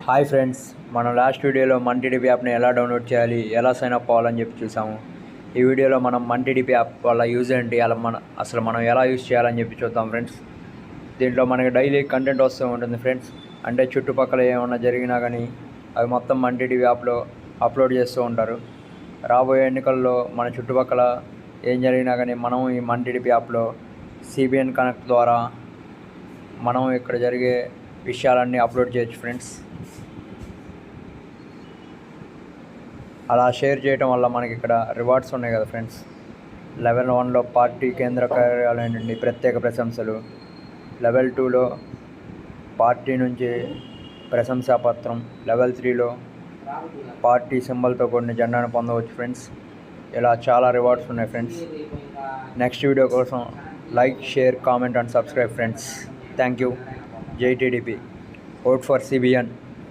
Hi friends, మనం last వీడియోలో MonTDP యాప్ని ఎలా డౌన్లోడ్ చేయాలి, ఎలా సైన్ అప్ అవ్వాలని చెప్పి చూసాము. ఈ వీడియోలో మనం MonTDP యాప్ వల్ల యూజ్ ఏంటి, అసలు మనం ఎలా యూజ్ చేయాలని చెప్పి చూద్దాం ఫ్రెండ్స్. దీంట్లో మనకి డైలీ కంటెంట్ వస్తూ ఉంటుంది ఫ్రెండ్స్. అంటే చుట్టుపక్కల ఏమన్నా జరిగినా కానీ అవి మొత్తం MonTDP యాప్లో అప్లోడ్ చేస్తూ ఉంటారు. రాబోయే ఎన్నికల్లో మన చుట్టుపక్కల ఏం జరిగినా కానీ మనం ఈ MonTDP యాప్లో CBN కనెక్ట్ ద్వారా మనం ఇక్కడ జరిగే విషయాలన్నీ అప్లోడ్ చేయొచ్చు ఫ్రెండ్స్. అలా షేర్ చేయడం వల్ల మనకి ఇక్కడ రివార్డ్స్ ఉన్నాయి కదా ఫ్రెండ్స్. లెవెల్ 1లో పార్టీ కేంద్ర కార్యాలయం నుండి ప్రత్యేక ప్రశంసలు, లెవెల్ 2లో పార్టీ నుంచి ప్రశంసాపత్రం, లెవెల్ 3లో పార్టీ సింబల్తో కూడిన జెండాను పొందవచ్చు ఫ్రెండ్స్. ఇలా చాలా రివార్డ్స్ ఉన్నాయి ఫ్రెండ్స్. నెక్స్ట్ వీడియో కోసం like, share, comment and subscribe friends. Thank you. జై టీడీపీ. Vote for CBN.